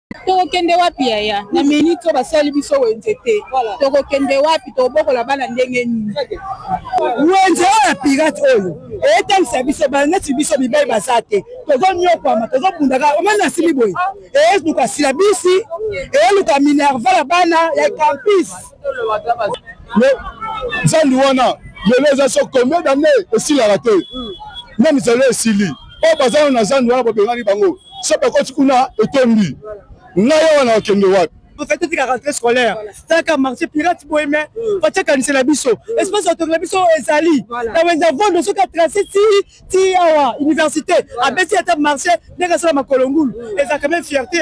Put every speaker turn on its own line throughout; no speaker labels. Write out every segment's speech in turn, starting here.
tokokende wapi yaya na minute basali biso wenze te tokokende wapi tobokola bana ndenge nini wenze oyo pirate oyo eyetangisa biso baneti biso bibai baza te tozonyokwama tozobundaka omani nasili boye eyeluka silabisi eyeluka minervala bana ya campus
nzambi wana lelo eza so combien d'année esilaka te na mizalo esili oyo bazana na zandi wana babengani bango so bakoti kuna etombi ngai wana okende wapi
fête de la rentrée scolaire c'est un marché pirate bohème fête kanisa la biso espace autour la biso ezali na wenza vondo soka tracé ti awa université abeti ata marché ndeka sala makolongulu eza quand même fierté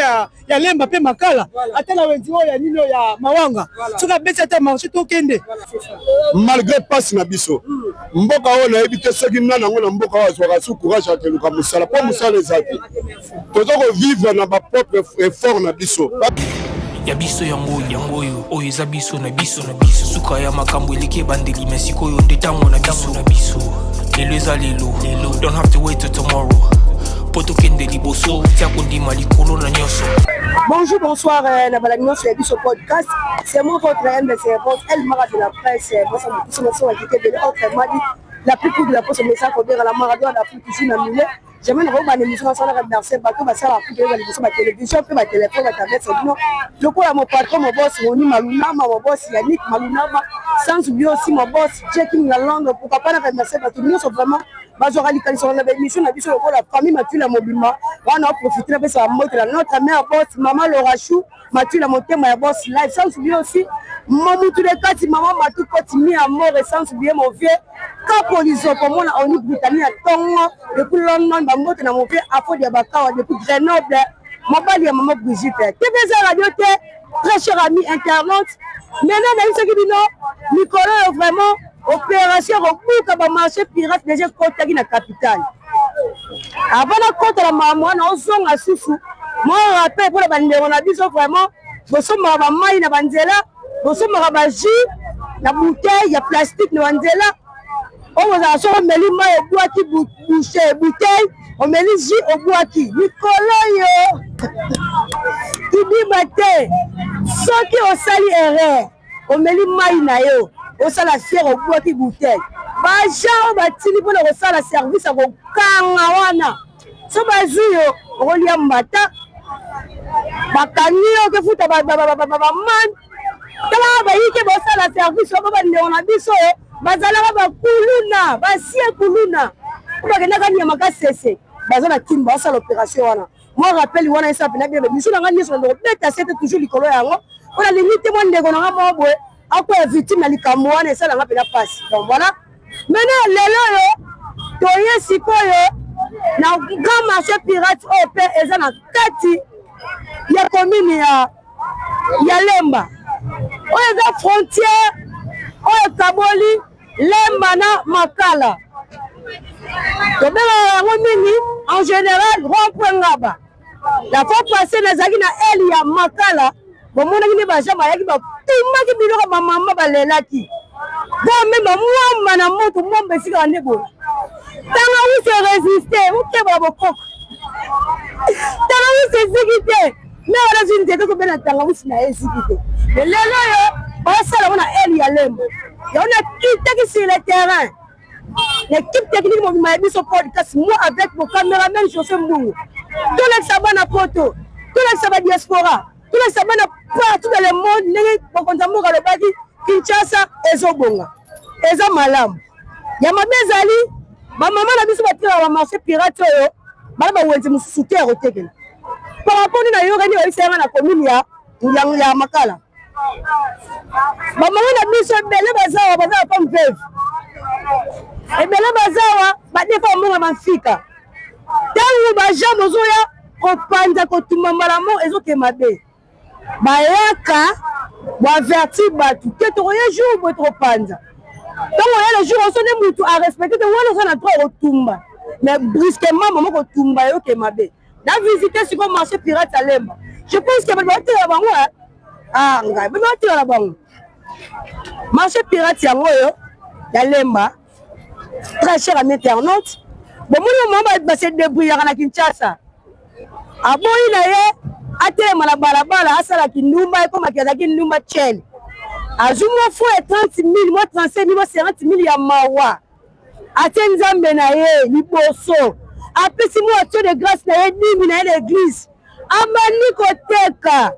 ya lemba pe makala ata la wenzi ya nino ya mawanga soka abeti ata marché to kende
malgré passe na biso mboka oyo nayebi te soki nana ngo na mboka oyo azwaka su courage akeluka mosala po mosala eza te toza kovivre na bapropre effort na biso
ya biso yango oyo eza biso na biso suka ya makambo eleki ebandeli me sikoyo nde ntango na biso lelo eza lelo don't have to wait till tomorrow po tokende liboso tia kondima likolo na nyonso.
Bonjour, bonsoir, la balamino sur Biso Podcast. C'est moi votre MBC, votre El Mara de la presse. Moi, ça me pousse à quitter de l'autre m'a dit la plus cool de la poste message pour dire à la Maradona d'Afrique ici dans le milieu. J'aimerais revoir une émission sans la remercier bateau va ça la télévision puis ma téléphone ma tablette c'est non le coup à mon patron mon boss Roni Maluna mon boss Yannick Maluna sans oublier aussi mon boss checking la langue pourquoi pas la remercier bateau nous sont vraiment bazorali quand sur la émission la biso la famille Mathieu la mobilement on a profité de ça la notre mère boss maman Laura Chou Mathieu la montée ma boss live sans oublier aussi maman tous les quatre maman Mathieu continue à mort et sans oublier mon vieux Capolizo comme on a en Britannique à Tongo depuis London bamote na mon vieux Afo Diabakawa depuis Grenoble mon bali à maman Brigitte TVZ Radio T très cher ami internaute maintenant na ce qui dit Nicolas vraiment opération au bout marché pirate déjà côté na capitale avant la côte la maman na ozonga susu moi rappelle pour la bande on a dit vraiment bosoma ba mai na banzela bosoma ba jus na bouteille ya plastique na banzela on va acheter meli mai au bois qui bouteille on met les jus au bois qui Nicolas yo tu dis matin ceux qui ont sali erreur on met les mai na yo au sala fière au bois qui bouteille ba gens ba tili pour le sala service à kanga wana so ba zuyo on lia mata ba kanio que futa ba man tala ba yike ba sala service ba ba ne on a biso bazala ba kuluna ba sie kuluna ba kena kani ya makasese bazala timba ba sala opération wana moi rappelle wana ça pena bien biso na ngani so ndo beta c'était toujours likolo yango on a limité mon ndeko na ngamo boye akwa victime na likambo wana ça la ngapela passe donc voilà maintenant lelo yo toye sikoyo na grand marché pirate op eza na kati ya commune ya Lemba oyo eza frontière oyo Kaboli Lemba na Makala tobela yango mingi en général rond-point Ngaba la fois passée nazaki na eli ya Makala bomonaki ni bajama yaki batumaki biloko bamama balelaki bon même moi na moto mombe sika ndebo tanga use résister ukeba bokoko tanga use zikite na wala zinde ko bena tanga use na ezikite lelo yo basala wana eli ya Lembo ya on a quitté sur le terrain l'équipe technique mon biso podcast moi avec mon caméraman José Mbungu tous les sabana photo tous les sabana diaspora tous les sabana partout dans le monde ngi bokonzamu ka lobaki Kinshasa ezobonga eza malamu ya mabezali ba mama na biso batira ba marché pirate yo bala ba wenze mususu te rotekela par rapport na yo ngani oyisenga na commune ya Makala ba mama na biso bele bazawa comme veuve ebele bazawa badefa monga mafika tangu ba jambo zoya kopanza kotumba malamo ezokema be bayaka avertir batu que tu un jour pour trop panza donc on le jour on sonne mutu à respecter on a trop retumba mais brusquement maman retumba yo ke mabe na visiter sur le marché pirate à Lemba je pense que va tirer bango ah ngai va tirer bango marché pirate yango yo ya Lemba très cher ami internaute bon mon maman va se débrouiller na Kinshasa aboyi na ye atelema na balabala asala kindumba ekoma kiazaki kindumba chele azumwa fo ya 30 000 moi 35 000 moi 50 000 ya mawa atie nzambe na ye liboso apesi moi atio de grâce na ye 10 000 na ye l'église amani koteka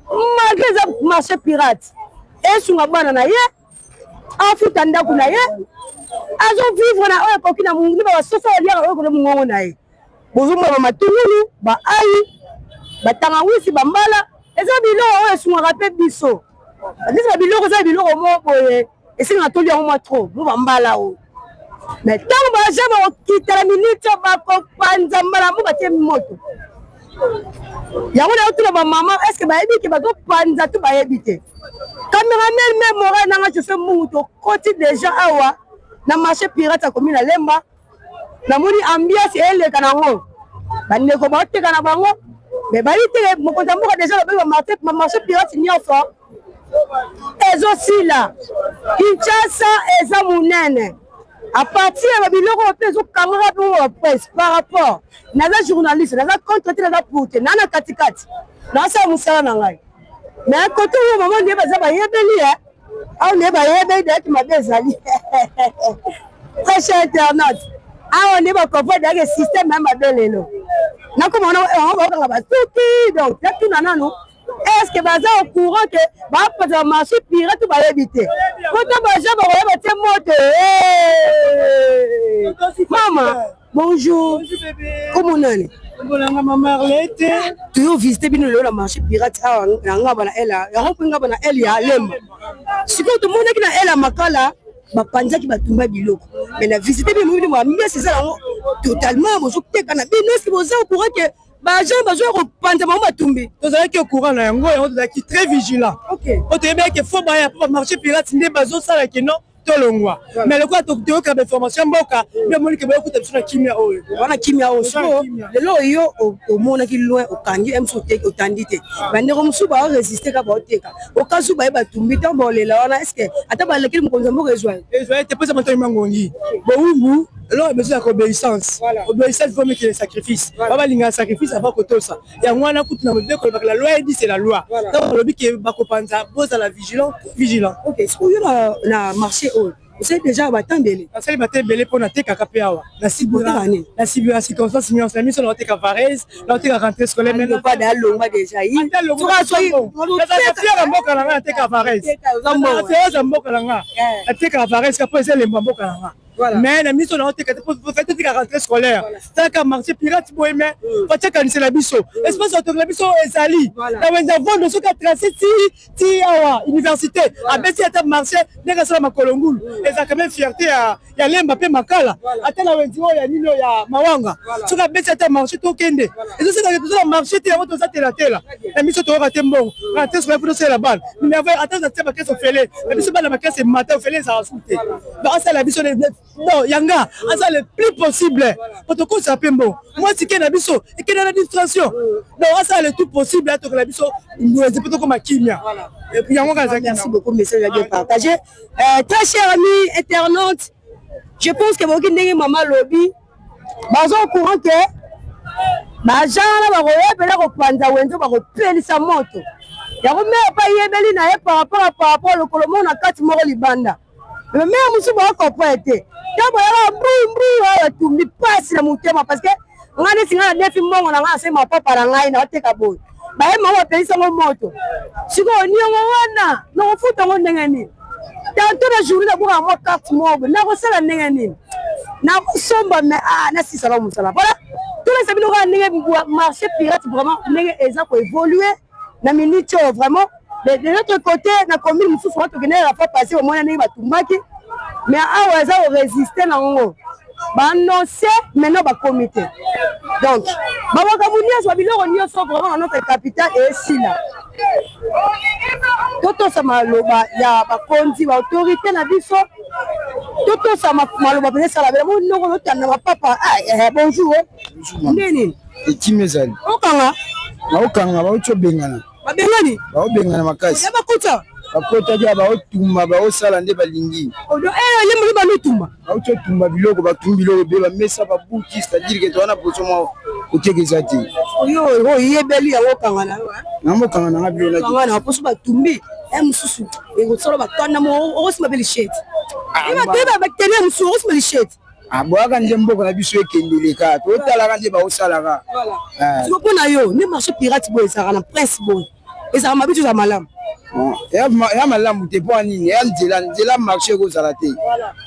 malgré eza marché pirate esunga bana na ye afuta ndako na ye azovivre na oyo ekoki na mungu basoso baliaka oyo kona mungongo na ye bozomona bamatungulu baayi batangawisi bambala eza biloko oyo esungaka mpe biso bakisi babiloko eza biloko moko boye esenga toli yango mwa trop mo bambala oyo mais ntango baja bakokitala minute bakopanza mbala mo batie moto yango na yo tuna bamama estce bayebi ke bazopanza to bayebi te cameraman me moral nanga jofe mungu tokoti déjà awa na marché pirate akomi na lemba namoni ambiance eleka nango bandeko baoteka na bango mais bali te mokonzi mboka déjà babebi bamarché pirate nyonso ezosila Kinshasa eza munene à partir ya babiloko mpe ezokangaka mpe wa presse par rapport naza journaliste naza contraté naza pute nana katikati nasala mosala na ngai mais kote oyo mama ndie baza bayebeli awa ndie bayebeli dayaki mabe ezali très cher internaute awa ndie bakomprendre dayaki système ya mabe lelo nakomona yango bakokanga basuki donc natuna nano est-ce que baza au courant que bapaza marché pirate bayebi te poto baja bakoyeba te moto mama bonjour comment nani
Bonanga mama Arlette
tu yo visiter bino le la marché pirate awa nga bana ela yango pinga bana el ya lemba siko to mona kina ela makala bapanzaki batumba biloko mais na visiter bino bino mwambie c'est ça totalement bozo teka na bino est-ce que boza au courant que baja bazo repanza mama batumbi
tozalaki au courant na yango tozalaki très vigilant otoyebaki fo baya pa marché pirate nde bazosala keno tolongwa mais le quoi toyoka bainformation mboka nde omoni ke bayokuta biso na kimia oyo
wana kimia oyo so lelo oyo omonaki loin okangi mso oteki otandi te bandeko mosusu baoresiste ka baoteka okasu baye batumbi ntango baolela wana est ce que ata balekeli mokonzi ya mboka ezwa
te mposa matoi mangongi bowumbu alors il besoin d'obéissance obéissance faut mettre le sacrifice baba linga sacrifice avant kotosa ya mwana kutu na mobeko la loi dit c'est la loi donc le but que bakopanza boza la vigilant
OK est-ce que na marché oyo c'est déjà batambele
asali batembele pona teka kapeawa na sibira circonstance nyonso na miso na teka varese na teka rentrée scolaire même
pas da longwa déjà yi
tu vas soyi na mboka na nga teka varese za mboka na nga teka varese kapo c'est le mboka na nga mais na miso na teka pour faire teka rentrée scolaire teka marché pirate boyeme fataka ni c'est la biso espace autour la biso ezali na wenza vondo soka tracé ti awa université abesi ata marché ndeka sala makolongulu eza quand même fierté ya lemba pe makala ata na wenzi oyo ya nino ya mawanga soka besi ata marché tokende ezo seka que tout marché te yango toza tela na miso to raté mbongo rentrée scolaire pour la balle mais ata za teba keso fele na biso bana makese matin fele za asute ba asa la biso non yanga asa le plus possible protocole ça pembo moi si kena biso et kena la distraction donc asa le tout possible à to la biso nous c'est plutôt comme kimia et puis yango kaza
merci beaucoup message à partager très cher ami internaute je pense que boki ndenge mama lobby bazo au courant que bajana bakoyebela kopanza wenzo bakopelisa moto yango me pa yebeli na ye par rapport lokolo mona kati moko libanda mais même musu bakoprendre te tabo ya mbru atumbi pasi na mutema parce que ngane singa na defi mbongo na ngana sema papa na ngai na oteka boy baye mawa pelisa ngo moto siko oniongo wana no futa ngo ndenge nini tanto na journée na buka mo carte mobo na ko sala ndenge nini na somba me na sisa la musala voilà tous les sabino ka ndenge marché pirate vraiment ndenge eza ko évoluer na minute vraiment de notre côté na commune mususu on to gena la fois passer au moins ndenge batumbaki mais awa eza o résister na ngo ba annoncer maintenant ba comité donc ba wakamunia so biloko nyonso vraiment dans notre capitale et ici là toto sa maloba ya ba konzi ba autorité na biso toto sa maloba pene sala bela mo ndoko notana ba papa bonjour nini
ekimezali okanga ba ocho bengana
ba bengani
ba obengana makasi
ya bakuta
bakota dia ba otumba ba osala nde balingi
le mo ba lutumba
ba ocho tumba biloko ba tumbi biloko be ba mesa ba buki c'est-à-dire que to wana poso mo côté que ça dit
Yo yebeli yango kangana
namo kangana na bilo na
kangana poso batumbi mususu ekosala batwana mo osima beli shit eba bakene mususu osima beli shit
aboaka nde mboko na biso ekendeleka totalaka nde baosalaka
mpona yo nde marché pirate boye ezalaka na prince boye ezalaka mabe to za malamu
ya malamu te mpo nini ya nzela marché ekozala te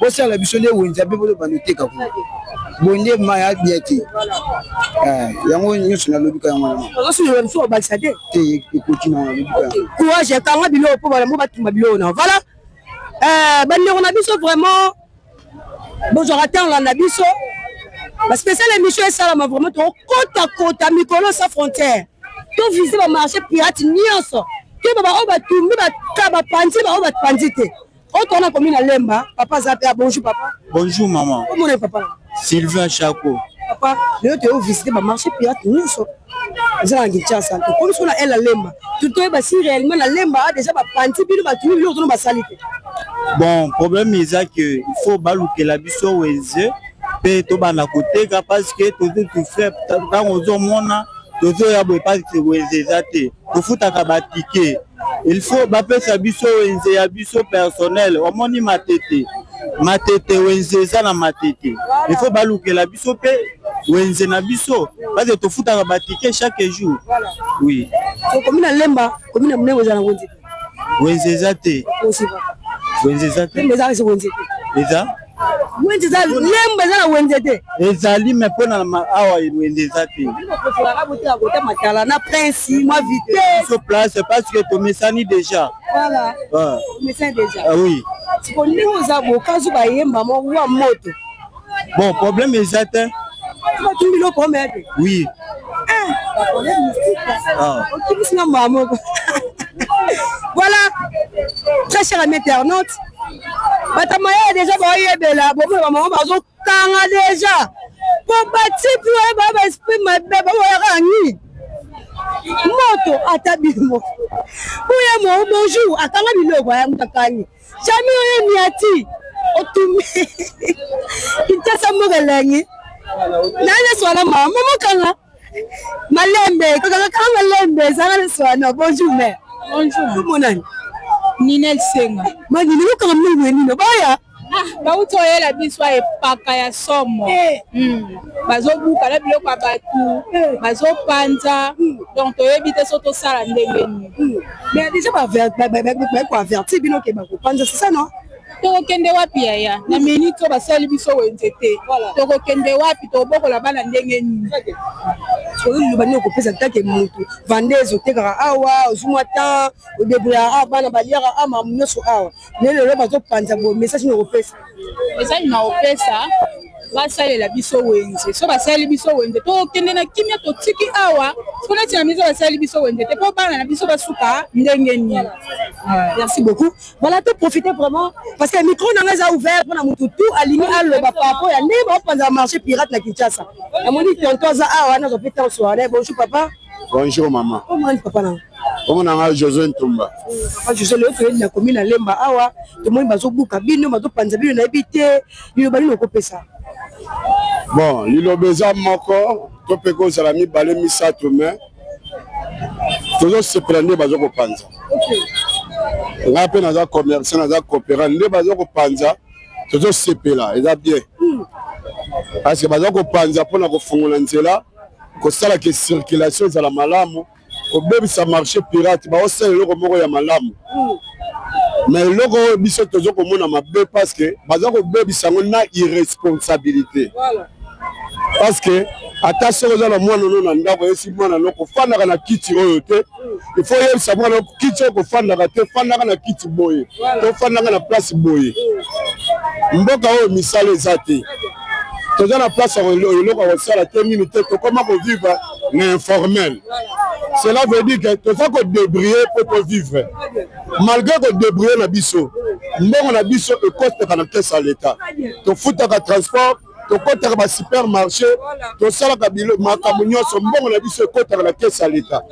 bosala biso nde wenza mpe bolobanda oteka kuna boye nde ma ya bien te yango nyonso nalobika yango
ozosunela biso babalisa te
ekoti na nalobika yango
courage ekanga biloko mpo balambo batumba biloko na voilà bandeko na biso vraiment bozwaka te olanda biso baspécial émission esalama vraiment tokota mikolo sa frontière tovisite bamarché pirate nyonso te baba oyo batumbi bapanzi baoyo bapanzi te oyo tona komi na lemba papa aza pe bonjour papa
bonjour maman
omona papa
Sylvain Chaco
papa lelo toyovisite bamarché pirate nyonso eza na kinshasa tokomi so na ele lemba totoyeba si réellement na lemba déjà bapanzi bino batumbi biloko tona basali te
bon problème eza que il faut balukela biso wenze mpe tobanda koteka parce que tozo tufre ntango ozomona tozoya boye parce que wenze eza te tofutaka batike il faut bapesa biso wenze ya biso personnel omoni matete wenze eza na matete il faut balukela biso mpe wenze na biso parce que tofutaka batike chaque jour oui
komi na lemba komi na munene eza na wenze
wenze eza te wenze eza te
lemba eza wenze te
eza
wenze eza lemba eza na wenze te
ezali me mpona awa wenze eza te
kota matala na prince mwa vitesse
so place parce que tomesani déjà
voilà tomesani déjà
oui
siko ndenge oza bokazu bayemba wa moto
bon problème eza te
batumbi biloko omea te
oui
okibisinga mbaa moko voilà très cher ami internaute batamaya déjà baoyebela bomona bamama bazokanga déjà po batipi oyo baa baesprit mabe baoyaka nini moto ata bimo oyo mo bonjour akanga biloko aya mutakani jami oyo miati otumi intasa mokelengi nane swana mama mokanga malembe kaka malembe ezanga swana bonjour mère bonjour monani
Ninel Senga
manini okanga mnene nino baya
bauti oyela biso epaka ya somo bazobuka na biloko ya bato bazopanza donc toyebi te so tosala ndenge nini
mais déjà bakoaverti bino ke bakopanza c'est ça non
tokokende wapi yaya na minute oyo basali biso wenze te tokokende wapi tobokola bana ndenge nini
liloba nini okopesa take motu vandeuse otekaka awa ozwimwa tan odebrouillaka awa bana baliaka ama nyonso awa lelelo bazopanza bo message nini okopesa
message na opesa basalela biso wenze so basali biso wenze tokokende na kimia totiki awa so neti na miso basali biso wenze te mpo bana na biso basuka ndenge nini.
Merci beaucoup. Voilà, tu profitez vraiment parce que le micro n'a pas ouvert pour nous tout aligné à le papa pour y aller pendant marché pirate na Kinshasa. La moni tonton za ah on a fait en soirée. Bonjour papa.
Bonjour maman.
Comment est papa là?
Comment on a José Ntumba?
Papa José le fait la commune à Lemba awa tout le monde bazo buka bino bazo panza bino na habité bino bali no kopesa.
Bon, lilo beza moko to peko za la mi balé mi sato mais toujours se prendre bazo ko panza. OK. Nga pe naza commerçant naza coopérant nde bazo ko panza toujours se pela eza bien. Parce que bazo ko panza pona ko fungola nzela ko sala ke circulation za la malamu ko bebisa marché pirate ba osala loko moko ya malamu. Mais loko biso tozo ko mona mabe parce que bazo ko bebisa ngona irresponsabilité. Voilà. Parce que attention aux gens moi non na ndako esi mwana loko fanda na kiti oyo te il faut yebisa mwana kiti ko fanda te fanda na kiti boye to fanda na place boye mboka oyo misala ezate toza na place loko ko sala te minute to comment ko vivre na informel. Cela veut dire que toza ko débrouiller pour vivre malgré ko débrouiller na biso mbongo na biso e coste kana caisse à l'état to futa ka transport tokotaka ba supermarché tosalaka makambo nyonso mbongo na biso ekotaka na caisse ya l'État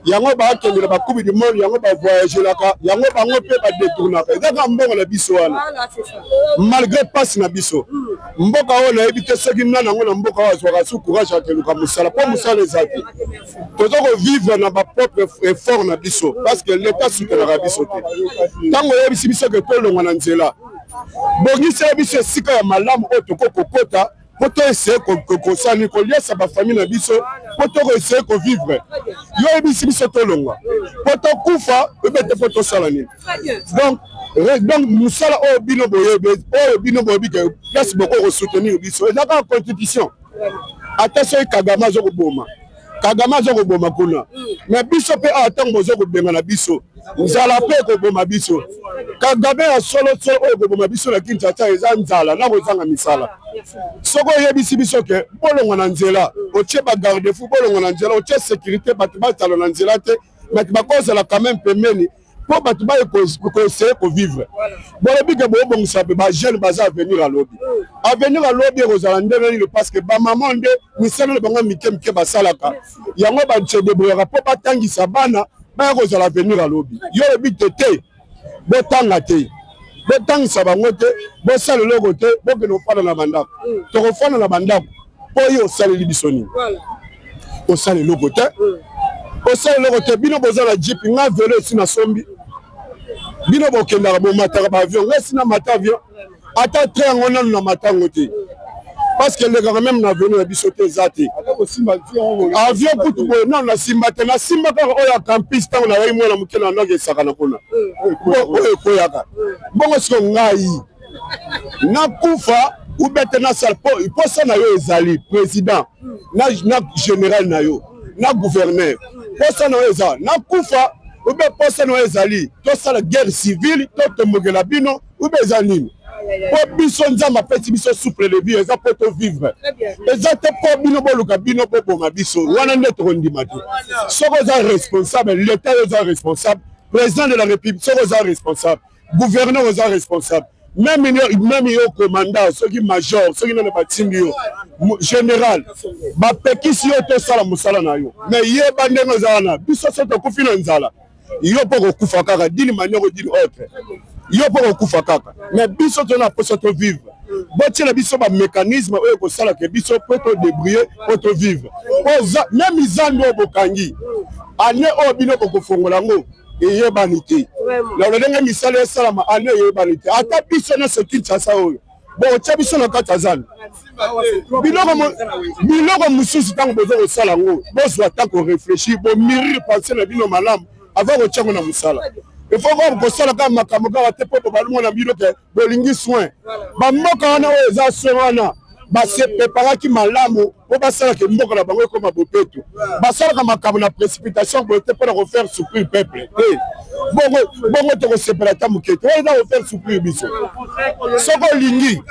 yango bakendela bakubi du monde yango bavoyagelaka yango bango mpe badetournaka ezaka mbongo na biso wana malgré pasi na biso mboka oyo nayebi te soki nani yango na mboka oyo azwaka su courage akeluka mosala mpo mosala eza te toza kovivre na bapropre effort na biso parce que l'État soutenaka biso te ntango oyebisi biso ke tolongwa na nzela bongisela biso esika ya malamu oyo tokokokota po toeseye kosani koliesa bafamille na biso po tokoeseye kovivre yo oyebisi biso tolongwa po tokufa ebete po tosala nini donc mosala oyo bino boyebi ke place boko kosoutenir biso ezaka constitution ata soki Kagame azokoboma Kagame azokoboma kuna mais biso mpe awa ntango bozokobenga na biso nzala mpe ekoboma biso Kagame ya solo oyo ekoboma biso na Kinshasa eza nzala na kozanga misala soko oyebisi biso ke bolongwa na nzela otie bagarde fou bolongwa na nzela otie sécurité bato batala na nzela te bato bakozala quand même pembeni mpo bato bakoeseye kovivre bolobi ke boobongisa pe bajeune baza avenir alobi ekozala ndenge nini parce que bamama nde misala na bango mike basalaka yango badeboyaka mpo batangisa bana baya kozala avenir alobi yo lobi te botanga te botangisa bango te bosala eloko te bokende kofanda na bandako tokofanda na bandako mpo yo osaleli biso nini osala eloko te bino boza na jipi nga velo esi na sombi bino bokendaka bomataka baavion nga esi na mata avion ata tre yango nanu na matango te parce que elekaka meme na velo na biso te eza te avion kutu boye nanu nasimba te nasimba kaka oyo akampisi ntango nayai mwana moke na ndako esakana kuna oyo ekoyaka bongo siko ngai nakufa ubete nasala posa na yo ezali président na général na yo na gouverneur posa na yo eza nakufa ube posa na yo ezali tosala guerre civile totombokela bino ube eza nini po biso nzambe apesi biso souple de vie eza po tovivre eza te po bino boluka bino boboma biso wana nde tokondima te soko oza responsable l'état yo oza responsable président de la république soko oza responsable gouverneur oza responsable même yo commandant soki major soki nana batindi yo général bapekisi yo tosala mosala na yo mais yeba ndenge oza wana biso so tokufi na nzala yo mpo kokufa kaka dini manière dini autre yo mpo kokufa kaka mais biso tona poso tovivre botiela biso bamécanisme oyo ekosalaka biso mpo todébrouiller mpo tovivre même izando oyo bokangi ane oyo bino bokofongola yango eyebani te na ndenge misala esalama ane eyebani te ata biso nyonso Kinshasa oyo botia biso na kati ya zando biloko mosusu ntango boza kosala yango bozwa ata korefléchir bomiri pense na bino malamu avant kotiango na mosala ifo kosala kaka makambo kaka te mpo balongo na bino ke bolingi soin bamboka wana oyo eza soin wana basepreparaki malamu po basalaka mboka na bango ekoma bopeto basalaka makambo na précipitation boye te mpona kofaire souffrir peuple te bongo tokosepela ata moke te oyo eza kofaire souffrir biso soko olingi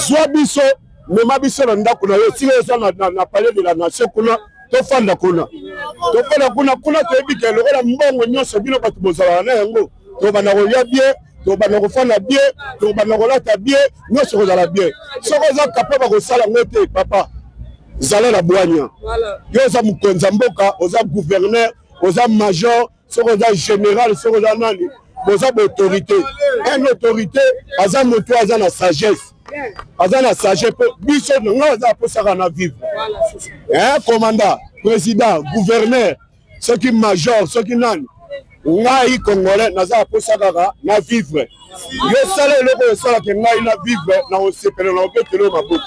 zwa biso mema biso na ndako na yo sika eza na palais de la nation kuna tofanda kuna toyebi ke lokola mbongo nyonso bino bato bozalaka na yango tobanda kolia bien tobanda kofanda bien tobanda kolata bien nyonso kozala bien soko oza kapable kosala yango te papa zala na bwanya yo oza mokonzi ya mboka oza gouverneur oza major soko oza général soko oza nani boza baautorité un autorité aza moto aza na sagesse mpe biso nanga aza aposaka na vivre commandant président gouverneur soki major soki nani ngai congolais naza aposaka na vivre yo sala eloko esalaka ngai na vivre na kosepela na kobetela maboko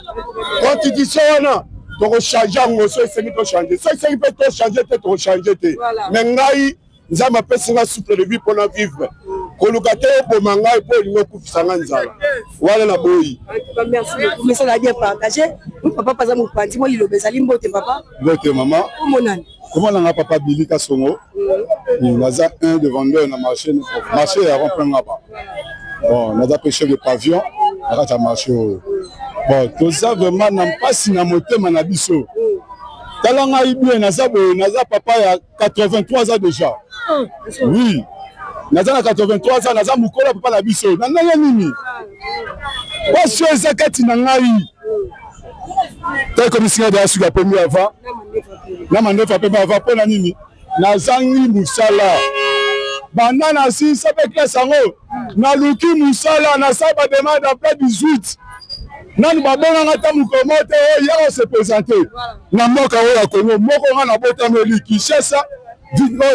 constitution wana tokochange yango so esengi tochange so esengi mpe tochange te tokochange te mais ngai nzambe apesi nga souple de vie mpona vivre koluka te oboma ngai mpo olingi okufisa nga nzala wana na boyi
message a bien partagé papa paza mopanzi mo liloba ezali mbote papa
mbote mama
omonani
komona nga papa Billy Kasongo naza un de vendeur na marché ya rond-point ngaba bon naza pe chef de pavillon na kati ya marché oyo bon toza vraiment na mpasi na motema na biso tala ngai bien naza boye naza papa ya 83 ans déjà oui naza na 83 ans naza mokolo papa na biso na ndenge nini basi eza kati na ngai tel commissaire de la suite premier avant na mandefa pe avant pour na nini na zangi musala banda na si sape classe ngo na luki musala na sa ba demande après 18 nani babona ngata mukomote hier on se présenter na moka o ya Congo moko nga na botameli Kinshasa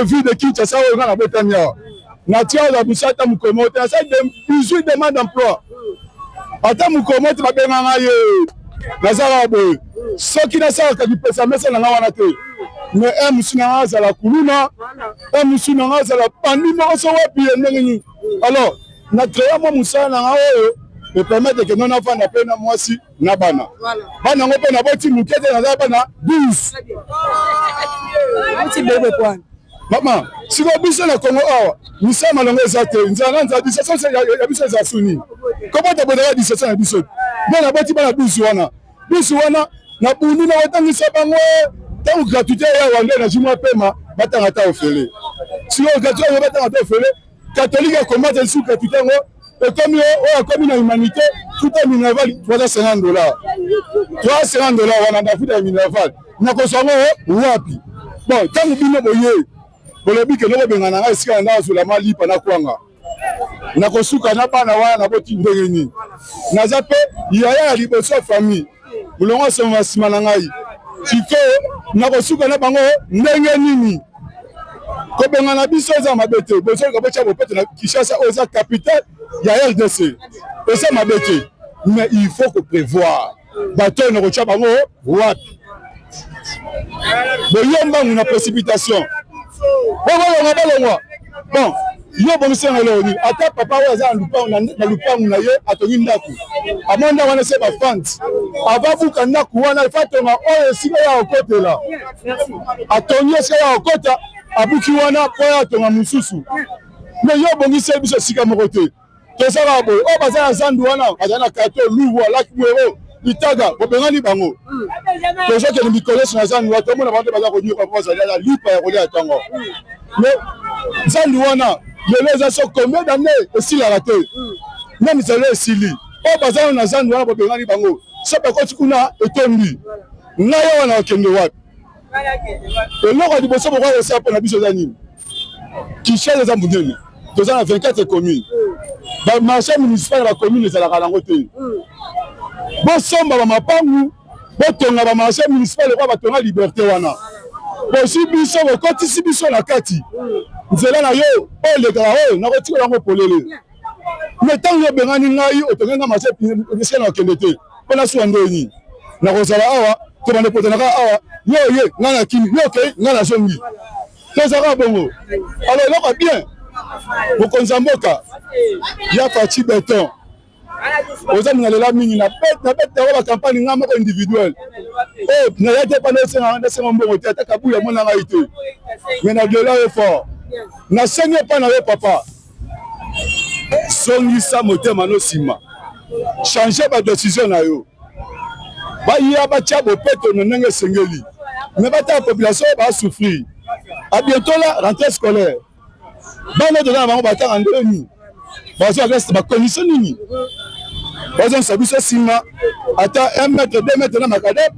vie de Kinshasa o nga na botamia na tia la busata mukomote na sa 18 demande d'emploi ata mukomote babenga nga ye nazala boy soki na sa ka dipesa mesa na nga wana te mais musina nga za la kuluna musina nga za la pandi mo so wapi ndenge alors na créer mo musala na nga oyo me permettre que non enfant na pena mwasi na bana bana ngo pena boti mukete na bana 12
Petit bébé point.
Maman, si vous biso na Congo awa, nous sommes à l'ongé zate, nous allons à 17 ya biso za suni. Comment tu peux 17 ya biso? Bana boti bana 12 wana. 12 wana na bundu na watangi sabango, tant gratuité ya wande na jimwa pema, batanga ta ofele. Si on gratuité ya batanga ta ofele, catholique a combattre sous gratuité ngo, et comme une humanité, tout est minerval, $350. $350 wana na futa minerval. Na kosongo wapi? Bon, tant bino boye. Bolobi ke no bengana nga esika na zula mali pa na kwanga. Na kosuka na bana wana na boti ndenge ni. Na zape ya liboso famille. Mulongo se masima na ngai. Siko na kosuka na bango ndenge nini. Ko bengana biso za mabete. Bozo ko becha bopete na Kinshasa oza capitale ya RDC. Eza mabete. Mais il faut que prévoir. Bateau na kocha bango wapi. Boyomba na précipitation. Bon, yo bonisa ngaloni ata papa wa za lupangu na ye atongi ndaku amonda wana se ba fans ababuka ndaku wana fatonga oyo sika ya okotela atongi sika ya okota abuki wana po atonga mususu mais yo bonisa biso sika moko te tosala boy o bazana zandu wana bazana kato luwa lakimwero itaga bobengani bango tozo ke ni collège na zandu wato mona bantu baza ko nyuka kwa za lipa ya kolia tango mais zandu wana yeleza so combien d'années esila raté même ça le sili o bazana na zandu wana bobengani bango so ba ko tikuna etombi ngayo wana okende wapi eloko liboso boko esa po na biso zani Kinshasa za mudeni toza na 24 communes ba marché municipal la commune za la kalango te bosomba ba mapangu botonga ba marché municipal kwa batonga liberté wana bosi biso bokotisi biso na kati nzela na yo oleka oyo na kotika yango polele mais tant yo bengani ngai otonga marché municipal na kende te pona so ndoni na kozala awa to bande potana ka awa yo ngana kimi yo ke ngana zongi tozaka bongo alors eloko bien bokonzamboka ya Fachi Beton oza mingalela mingi na bete wa campagne nga moko individuel na yate pa na senga mbongo te ata kabuya mona ngai te mais na dola effort na senga pa na yo papa songisa motema no sima changer ba décision na yo ba ya ba tia bopeto no ndenge sengeli mais bata population ba souffrir à bientôt la rentrée scolaire bana de la bango batanga ndeni bazo reste ba condition nini bazo sabiso sima ata 1 mètre 2 mètres na makadep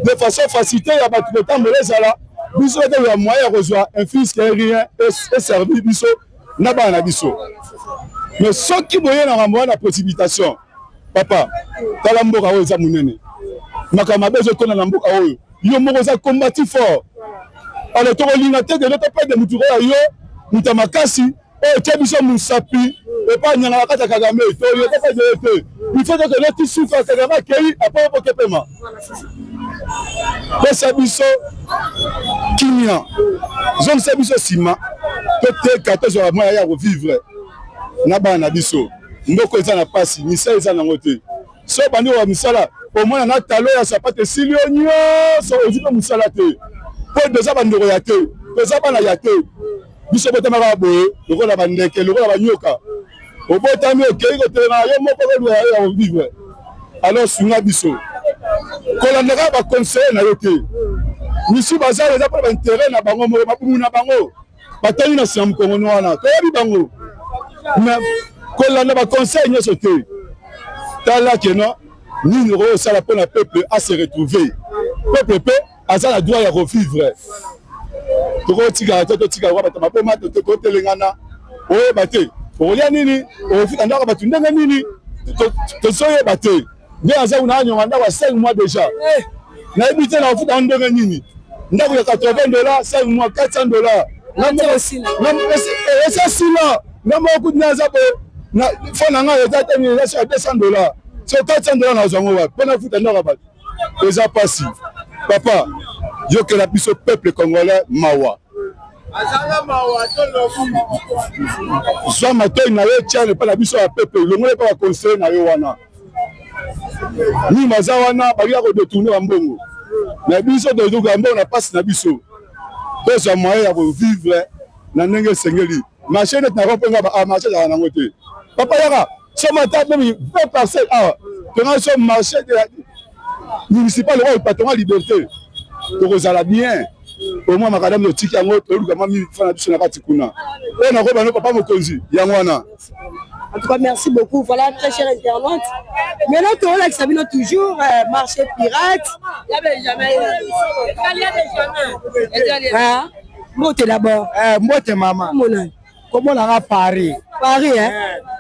de façon facilité ya batu de tambola sala biso de ya moyen reçoit un fils qui rien et servi biso na bana biso mais ceux qui boye na rambo na précipitation papa tala mboka oyo za munene makama bezo tona na mboka oyo yo moko za combattre fort alors to linga te de l'autre part de muturo yo mutamakasi et Tchebiso Moussapi et pas Nyanga Kata Kagame to yo pas de te il faut que l'autre souffre Kagame qui après pour que paiement pesa biso kimia zone sabiso sima peut-être 14 heures mois ya revivre na bana biso ndoko eza na pasi misa eza na ngote so bandi wa misala au moins na talo ya sapate silionyo so ozipe musala te po déjà bandoko ya te déjà bana ya te biso botamaka boye lokola bandeke lokola banyoka obotami okei kotelema yo moko kolwa ya vivre alors sunga biso kolandaka baconseiller na yo te misi bazala eza mpo baintérêt na bango moko mabumu na bango batali na nsima mokongono wana toyebi bango mais kolanda baconseil nyonso te tala keno nini ça la pour le peuple à se retrouver peuple a ça la droit à revivre toko tika to tika wa batama po mato to telengana oye bate olia nini ofika ndaka batu ndenge nini to soye bate nde aza una nyonga ndaka 5 mois déjà na ebite na ofika ndenge nini ndako ya $80 5 mois $400 ça sila ngamo kunaza po na fona nga ya tata ni $200 so $400 na zongo wa pona futa ndaka batu eza pasi papa yo que la biso peuple congolais mawa azanga mawa to lobu so mato na yo tiane pa la biso ya peuple longole pa conseiller na yo wana ni mazawana ba ya ko détourner mbongo na biso de duka mbongo na passe na biso pesa moyen ya vivre na ndenge sengeli marché net na ropenga ba marché za na ngote papa yaka so mata même 20% ah tu so marché de la municipal au patron liberté tokozala bien au moins makadam no tiki yango toluka mami fana biso na kati kuna on a robano papa mokonzi yango wana.
En tout cas, merci beaucoup. Voilà, très cher internaute. Maintenant, tu as examiné toujours marché pirate. Il n'y avait jamais. Moi, tu es d'abord.
Moi, tu es maman. Comment on a Paris?
Paris, hein?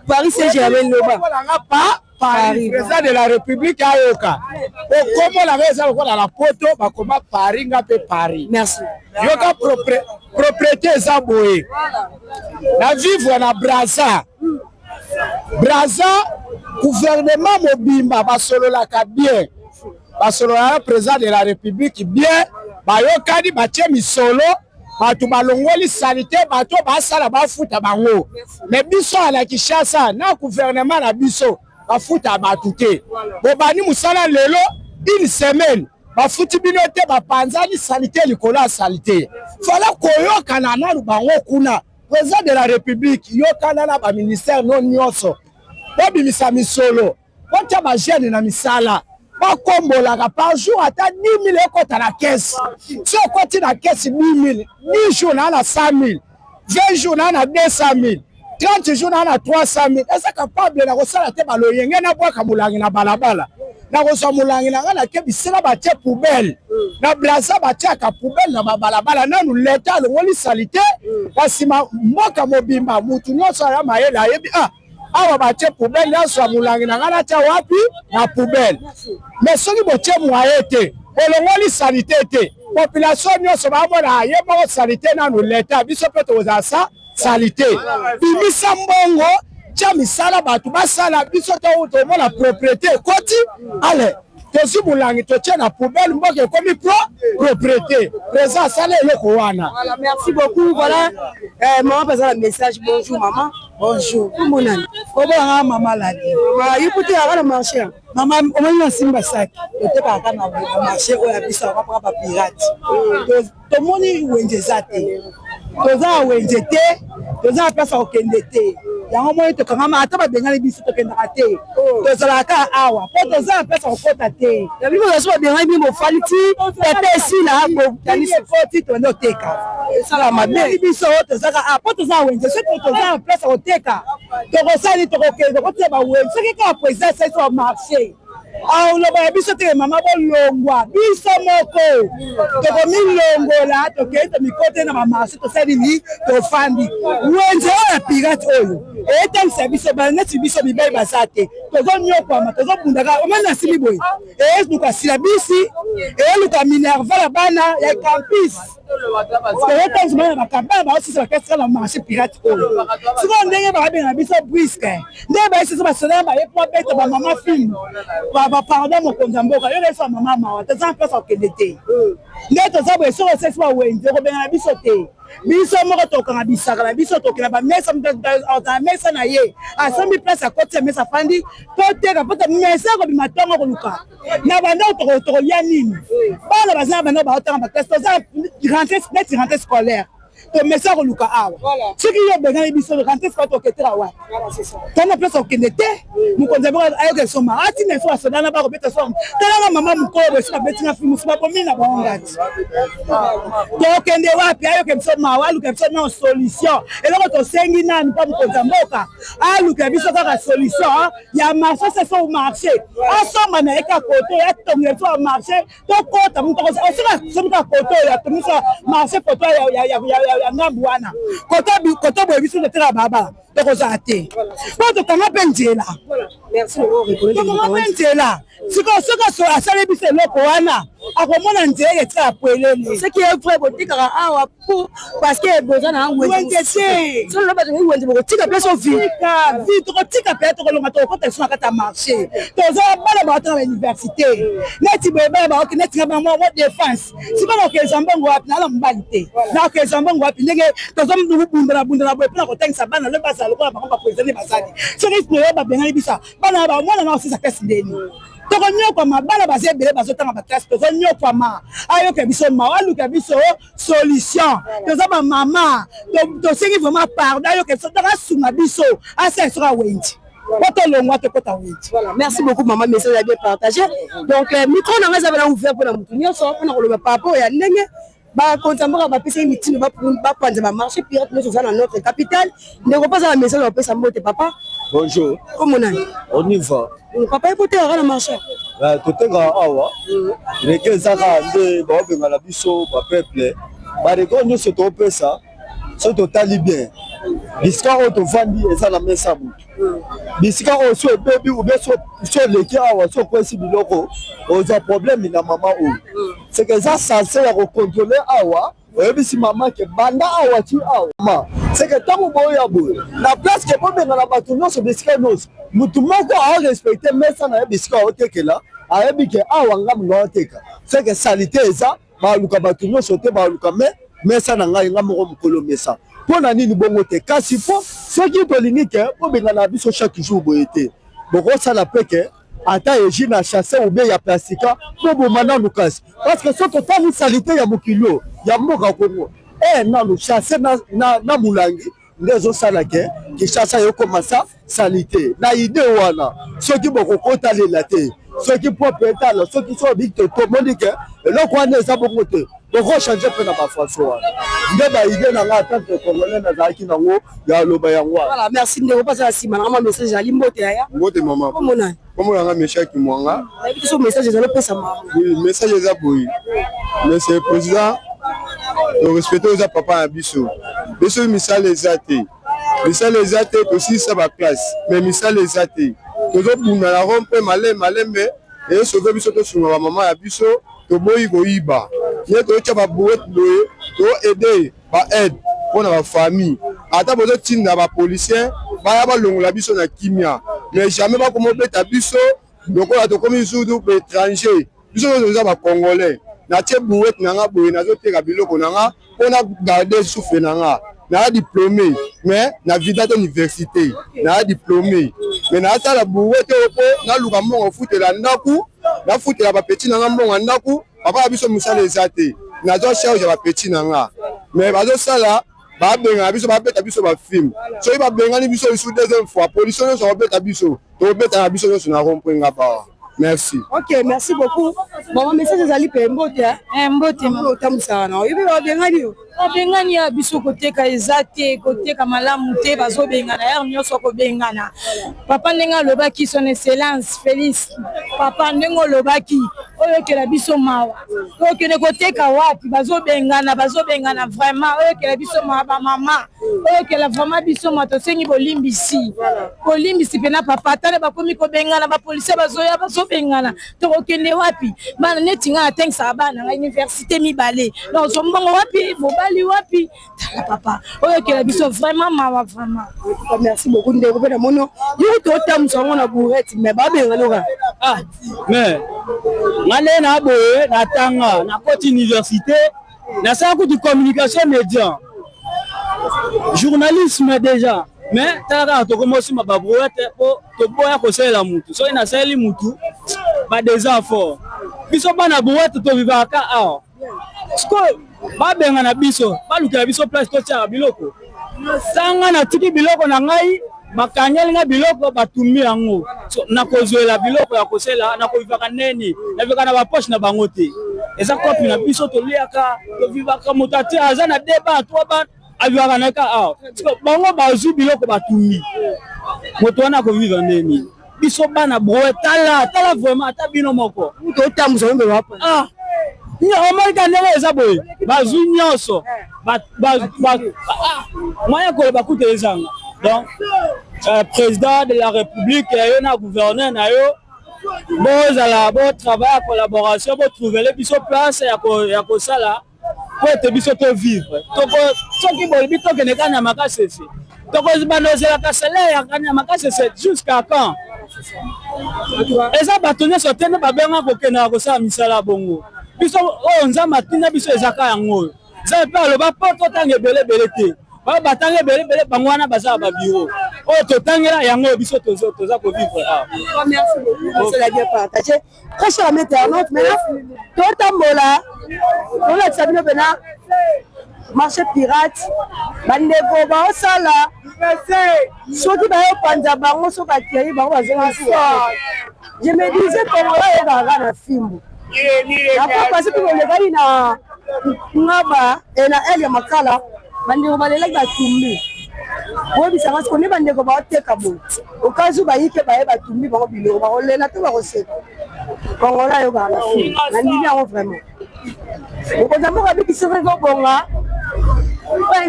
Paris, c'est jamais le bas.
Paris, président de la République à Yoka. Comment la raison dans la poto, comment Paris n'a pas Paris.
Merci.
Yoka propriété Zaboé. La vivre na Brazza. Brazza, gouvernement Mobimba, basolo la bien. Basolo la président de la République bien. Bayoka di batie misolo. Batu balongoli sanité, batu basala bafuta bango. Mais biso ala Kinshasa, na gouvernement na biso. Bafuta batute bobani musala lelo une semaine bafuti binote bapanzani sanité likola sanité fala koyoka na nalu bango kuna président de la république yokana na ba ministère non nyonso bobimisa misolo botia ba jeune na misala bakombolaka par jour ata 10 000 ekota na caisse so koti na caisse 10 000 10 jours na 100 000 20 jours na 200 000 30 jours na 300 000 est capable na kosala te baloyenge na bwaka mulangi na balabala na kosa mulangi na ngana ke bisela ba te poubelle na blaza ba te ka poubelle na balabala nanu leta longoli salite basima mboka mobimba mutu nyonso ya mayela yebi awa ba te poubelle ya so mulangi na ngana ta wapi na poubelle mais soki botie moyen te olongoli salite te population nyonso ba mona yebo salite nanu leta biso pe to za sa salité bimisa mbongo tia misala batu basala biso to mona propriété koti ale tozi mulangi to tia na poubelle mboke komi propriété présent sala eloko wana.
Voilà, merci beaucoup. Voilà, maman passe un message. Bonjour maman.
Bonjour.
Comment on
a maman là dit.
Maman, il faut aller au marché.
Maman, on a simba sac. Tu te pas quand on marché ou la bise on va pas pirate. Tout le monde est wendezate. Toza wendete, toza place au kendete. Yango moyo to kanga ata ba bengala biso to kenda te. Toza la ka awa. Po toza place au kota te.
Ya bibo so bengala bi mo faliti, tete si la ko
tani se foti to ndo teka. Sala mabe biso toza ka po toza wendete, so toza place au teka. To ko sali to ko kenda ko te ba wendete. Ce qui ka président c'est sur marché. Ah, on a biso te mama bo longwa biso moko to ko milongola to ke to mikote na mama to sali ni to fandi wenze ya pirate oyo etan service ba neti biso bibai basate to zo nyokwa ma to zo bundaka o mana sili boy luka silabisi luka minerva la bana ya campus etan zuma ba kamba ba aussi sa kesa na marché pirate oyo siko ndenge ba benga biso brisque ndenge ba sisi ba sona ba yepo beta ba mama film ba pardon mon konzamboka yo leso mama mawa tazan pesa okendete ndeto zabo eso sexy ba wenze ko benga biso te biso moko tokanga bisaka na biso tokela ba mesa mta mesa na ye asambi place à côté mesa fandi poteka pota mesa ko bimatongo ko luka na banda to ya nini bana bazana bana ba otanga ba test za rentrée scolaire to message koluka awa soki yo bengani biso rentre fa to ketera wa tana place okende te mukonza ba ayoke soma ati ne so asodana ba ko beta soma tala mama mukobe sina betina film sima bomina ba ngati to okende wapi ayoke soma wa luka biso na solution eloko to sengi nani pa mukonza mboka aluka biso kaka solution ya marché c'est ça au marché asoma na eka koto ya tonge so marché to kota muko osika somika koto ya tumisa marché koto ya ngambu wana koto boye biso tera baba to ko zate po to kanga penjela
merci beaucoup
nzela siko so asale biso eloko wana akomona nzela etra poelele
ce qui est vrai botikaka awa pour parce que besoin na
wenge se
so lo ba ngi wenge botika place of vie
to kotika pe to kolonga to kota so kata marché to zo bala ba ta université neti beba ba ok neti ngaba mo défense siko no ke zambongo wapi na la mbalite na ke zambongo wapi ndenge to zo mbundala bo pena ko tengisa bana le basa lokola ba president basadi so risque yo ba benga bisa bana ba mwana na osisa kesi ndeni toko nyoko mabala base bele bazotanga ba classe toko nyoko ma ayoke biso ma aluka biso solution toza ba mama to sengi vraiment pardon ayoke so tanga sunga biso asa sera wenji
voilà merci beaucoup maman message a bien partagé donc micro na ngaza bana ouvert pour la mutu nyonso on a ko le papa ya ndenge ba kontamboka ba pesa mitino ba panza ba marché pirate nous dans notre capitale ne ko pas la maison ba pesa mbote papa
bonjour
comment
on y va
papa écoutez à la marché
to tenga awa reke zaka nde ba benga la biso ba peuple ba reko nyonso to pesa so to tali bien bisika o to vandi eza na mesa mutu bisika o so bebi ou bien so leki awa so kwesi biloko oza problème na mama o c'est que ça censé ya ko contrôler awa oyebisi mama ke banda awa ti awa c'est que tango boya boye na place ke bobenga na bato nyonso bisika nyonso mutu moko a respecter mesa na bisika o tekela ayebi ke awa ngamu na oteka c'est que salité eza baluka bato nyonso te baluka mesa na ngai nga moko mokolo mesa pona nini bongo te kasi po soki tolingi ke bobenga na biso chaque jour boye te bokosala peke ata eji na chasse ou bien ya plastika po bomana lukasi parce que soki totali salité ya mokilo ya mboka Kongo nanu chasse na mulangi nde ezosala ke kishasa yokomasa salité na ide wana soki bokokotalela te soki propre etala soki so bikto tomoni ke eloko wana eza bongo te boko changer mpe na bafaso wana nde baide na nga atante congolais nazalaki nango ya loba yango wana
voilà merci ndeko pasa na nsima nanga message ali mbote yaya
mbote mama
komona
komo yanga meshaki mwanga
nayebi so message ezali opesa mama
oui message eza boye mais c'est président to respecter oza papa na biso biso misala eza te tosisa baklasse mais misala eza te tozobunda na ro mpe malembe esove biso tosunga bamama ya biso toboyi koyiba ye toyotya babouete boye toede baaide mpona bafamille ata bozotinda bapolisier baya balongola biso na kimia mais jamais bakomobeta biso lokola tokomi sudu baétranger biso nyonso toza bacongolais natie bouete na nga boye nazoteka biloko na nga mpona garde souffle na nga na diplômé mais na vida te université na diplômé mais na sala bouete opo na luka mbongo futela ndaku na futela ba petit na nga mbongo ndaku papa biso musala eza te na zo charge ba petit na nga mais bazo sala ba benga biso ba beta biso ba film so ba benga ni biso isu deuxième fois police nyonso ba beta biso to beta na biso nyonso na rompre nga ba merci.
Ok, merci beaucoup. Bon, message ezali pe mbote
mbote
otamusana oyebi babengani yo
babengani ya biso koteka eza te koteka malamu te bazobengana yar nyonso kobengana papa ndenge alobaki son excellence Félix papa ndenge olobaki oyokela biso mawa oyokende koteka wapi bazobengana vraiment oyokela biso mawa bamama oyokela vraiment biso mawa tosengi bolimbisi pena papa tane bakomi kobengana bapolisier bazoya bazobengana tokokende wapi bana neti nga atengisa bana na université mibale donc sombongo wapi bobali wapi tala papa oyokela biso vraiment mawa vraiment
merci beaucoup ndeko pena mono yo totamusa ngo na bourette mais babengana oka
mais ngale na boye na tanga na côte université na ça coup de communication média journalisme déjà mais tala to commence ma babrouette to boya ko sela mutu so ina seli mutu ba des efforts biso bana boite to vivaka a sko babenga na biso balukela biso place totiaka biloko sanga na tiki biloko na ngai bakanyeli nga biloko batumbi yango nakozwela biloko ya kosela nakovivaka neni navivaka na bapoche na bango te eza kopi na biso toliaka tovivaka moto ate aza na deba to ba avivaka na ka awa bango bazwi biloko batumbi moto wana akoviva neni biso bana broe tala vraiment ata bino moko
totambusa ombe wapa
omolika ndenge eza boye bazwi nyonso moya koloba kuta ezanga donc président de la république yo na gouverneur na yo bozala botravaille ya collaboration botrouvele biso place ya kosala po ete biso tovivre soki bolobi tokende kaka na makasese tokobandozelaka salaire ya kaka na makasese jusqu'à quand eza bato nyonso te nde babenga kokendaka kosala misala bongo biso oyo nzambe atinda biso ezaka yango oyo nzambe mpe aloba po totanga ebelebele te batanga ebelebele bango wana bazala babiro oyo totangela yango oyo biso toza kovivre awa.
Merci beaucoup, c'est bien partagé. Très cher ami internaute, maintenant totambola tolakisa bino pena marché pirate bandeko baosala soki bayopanza bango soki akei bango bazongisi. Je me disais Kongola oyekaka na fimbu napapasi mpe olekali na ngaba na ele ya makala bandeko balelaki batumbi boyebisanga siko nde bandeko baoteka boye okazu bayike baye batumbi bango biloko bakolela to bakoseka Kongola oyekaka na fimbu nandimi yango vraiment okonza mboka bikisoko ezobonga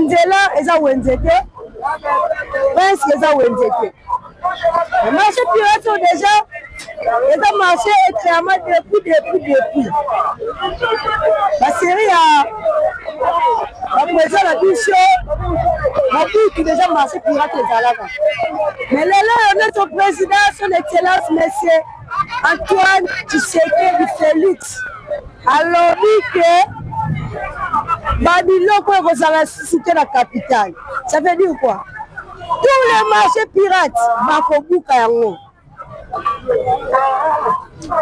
nzela eza wenze te prince eza wenze te marché pirate déjà eza marché éclairement depuis basérie ya baprésent na biso babuki déjà marché pirate ezalaka mais lelo oyo notre président son excellence monsieur Antoine Tshisekedi Félix alobi ke babiloko ekozala susute na capitale. Ça veut dire quoi? Tous les marchés pirates bakobuka yango.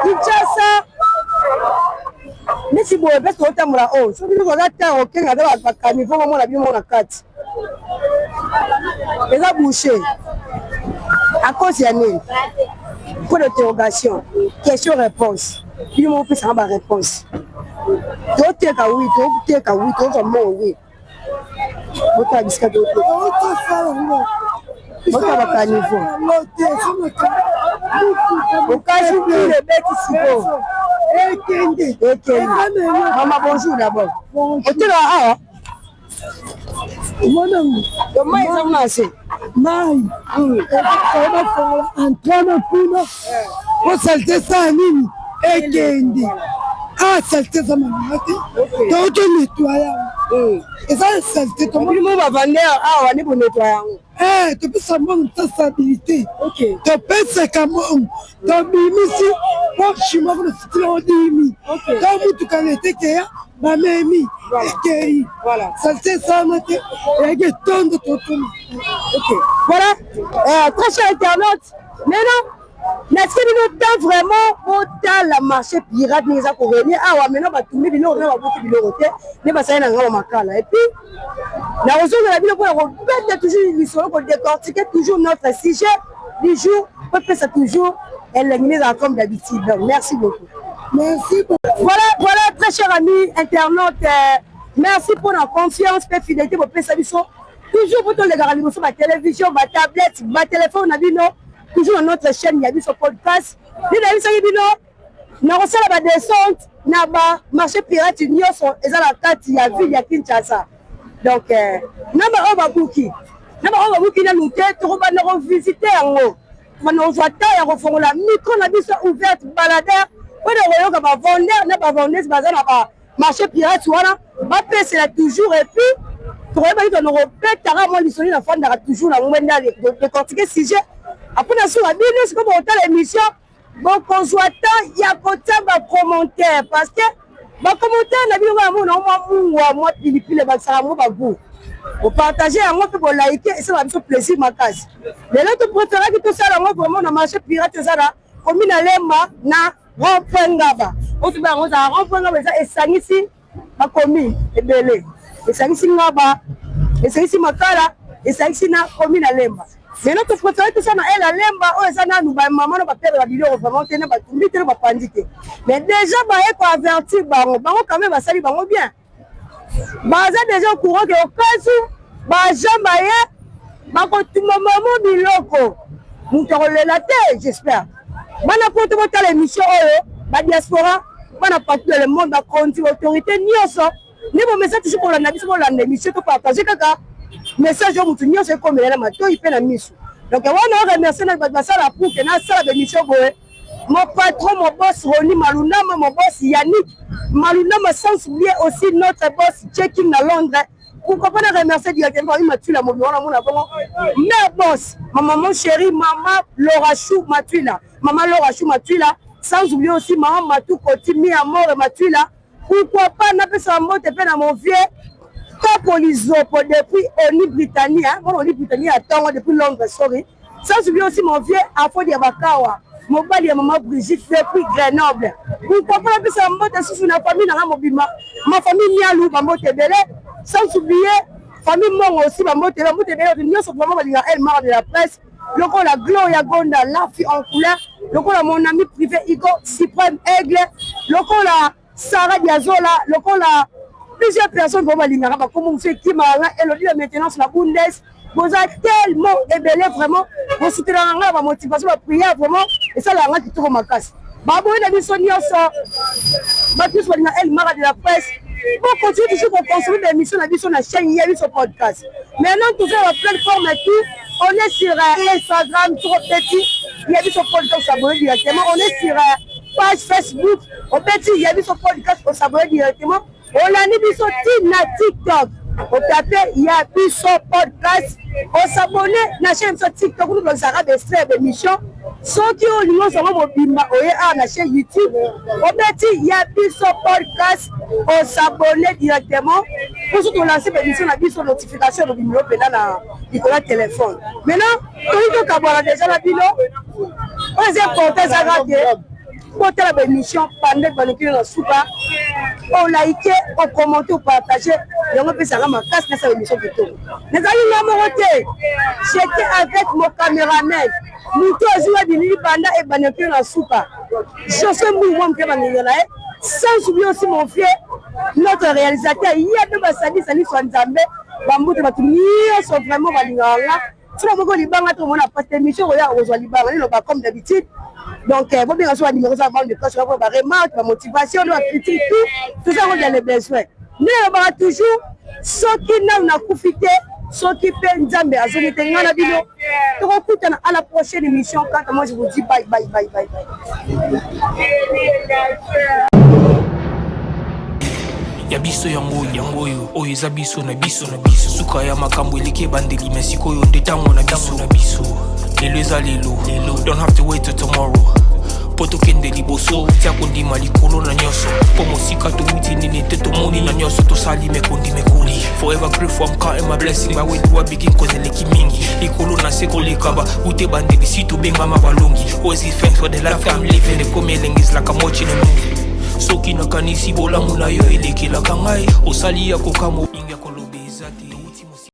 Kinshasa nesi boye pesi otambola oyo soki koza ntango okenga mpe bakanivo momona bino na kati eza bouché à cause ya nini? Point d'interrogation, question réponse bino moko pesanga baréponse toteka wi toteka wi tozamo wi botala bisika botala bakanivo okazi bile beti siko ekende mama bonjour d'abord otela awa mai eza mnase
mai ebafongola antoine kuna osalite saa nini ekende salite za mamama te toto nettoya yango eza salite
tomolimo bavandeur awa ni bonettoya yango
topesa mbongo traçabilité topesaka mbongo tobimisi poche moko na fitilango dimi to mutuka na etekeya bamemi ekei salite esana te eyaki etondo totoni.
Voilà, très cher internaute, maintenant n'est-ce que nous temps vraiment autant la marché pirate nous a corrélé ah maintenant batumbi biloko na babuki biloko te ne basala na ngala makala et puis la raison de la biloko ko bête toujours l'histoire ko décortiquer toujours notre sujet du jour peut ça toujours éliminer comme d'habitude. Donc merci beaucoup.
Merci beaucoup.
Voilà très chers amis internautes, merci pour la confiance et fidélité pour Pesabiso. Toujours pour les garanties sur ma télévision, ma tablette, ma téléphone, on a vu non. Toujours dans notre chaîne, il y a vu ce podcast. Il y a vu ça, il y a reçu la descente, il y a marché pirate, il y a la carte, il y a vu, il y a Kinshasa. Donc, on va bouquer. On va bouquer dans nous têtes, on va nous visiter en haut. On va nous voir, on va faire la micro, on a vu ça ouverte, baladeur. On a vu qu'on va vendre, marché pirate, voilà. Ma paix, c'est là toujours, et puis, pour que nous répétons, moi, l'histoire, la fin, on toujours la moment de décortiquer ce sujet. Après, on a dit, c'est comme on l'émission. Bon, qu'on soit il y a côté de commentaires. Parce que, les commentaires, on a dit, moi, les vaccins, vous partagez, moi, vous likez, et ça va me faire plaisir, ma casse. Les autres préférés que tout ça, moi, vraiment, on a marché pirate, ça là, comme il a l'air, na, rond-point-gaba. On a rond-point-gaba, et ça, ici. bakomi ebele esangisi ngaba esangisi makala esangisi na komi na lemba maintenant to préféré tout ça na elle lemba o eza na nuba maman na ba père ba biloko vraiment tena ba tumbi tena ba pandite mais déjà ba e ko avertir bango quand même ba sali bango bien baza déjà au courant que au casu ba jamba ye ba ko tuma maman biloko muto lela te j'espère bana ko to bota l'émission oyo ba diaspora bana partout dans le monde ba konti autorité nyonso ni bo message toujours pour la nabiso pour la émission to partager kaka message au mutu nyonso comme la mato ipe na misu donc on remercie na ba sala pour que na sala émission boye mon patron mon boss Roni Malundama mon boss Yannick Malundama sans oublier aussi notre boss Checking à Londres. Pourquoi pas remercier directement Matula mon mère boss maman chérie maman Laura Chou Matula maman Laura Chou Matula sans oublier aussi maman Matou Kotimi Amour Matula. Pourquoi pas n'a pas sa mot te à mon vieux Capolizopo depuis Oni Britannie Oni Britannie attend depuis Londres sorry sans oublier aussi mon vieux Afodi Abakawa mon bali ya maman Brigitte depuis Grenoble. Pourquoi pas n'a pas sa mot te sous na famille na mobima ma famille Nialou Bambo Tebele sans oublier famille Mongo aussi Bambo Tebele nous sommes vraiment elle marre de la presse loko la Gloria Gonda la fille en couleur loko la mon ami privé Igor Suprême Aigle loko la Sarah Diazola loko la plusieurs personnes vont malingara comme on fait qui m'a Elodie la maintenance la Bundes vous êtes tellement ébélé vraiment vous soutenez la motivation la prière vraiment et ça la rend qui trouve ma casse babo la mission nyonso batus walina elle mara de la presse pour continuer toujours pour construire des émissions sur la chaîne hier sur podcast maintenant toujours la plateforme et tout on est sur Instagram trop petit il y a sur podcast s'abonner directement on est sur page Facebook au petit il y a sur podcast pour s'abonner directement on a mis sur TikTok au tapé il y a sur podcast on s'abonner la chaîne sur TikTok nous nous arrêtons d'extraire d'émission ceux qui ont l'union sur la chaîne YouTube au petit il y a sur podcast on s'abonner directement pour se lancer l'émission la sur notification de numéro pénal dans téléphone maintenant tout le monde déjà la bilo on est important ça pour la émission pendant que nous soupa on liker on commenter on partager et on peut savoir ma casse dans cette émission de tout les amis l'amoureux j'étais avec mon caméraman nous tous jouer du lit pendant et pendant que nous soupa je suis mouvement que là sans oublier aussi mon frère notre réalisateur il y a deux basadi sali Swanzambe bamboute batuni sont vraiment balingala sur le moment libanga tout le monde a pas d'émission regarde on libanga il pas comme d'habitude donc bon bien sûr numéro ça va de quoi sur la remarque la motivation la critique tout ça on a les besoins mais on va toujours ceux qui n'a profité ceux qui peuvent Nzambe à zone tenga na bino to écoute à la prochaine émission quand moi je vous dis bye bye bye bye
ya biso yangoyo oyo eza biso na biso suka ya makambo eleki bandeli mesikoyo ndetango na biso lelo eza lelo don't have to wait till tomorrow poto kende liboso tia kondima likolo na nyonso po mosika tomuti nini te tomoni na nyonso tosali mekoli forever grateful I'm counting my blessing my way to a begin cause eleki mingi likolo na seko lekaba ute bandeli si tobengama balongi always give thanks for the life I'm living the coming is like I'm watching a movie soki nakanisi bolamu na yo elekelaka ngai osali ya kokamo inga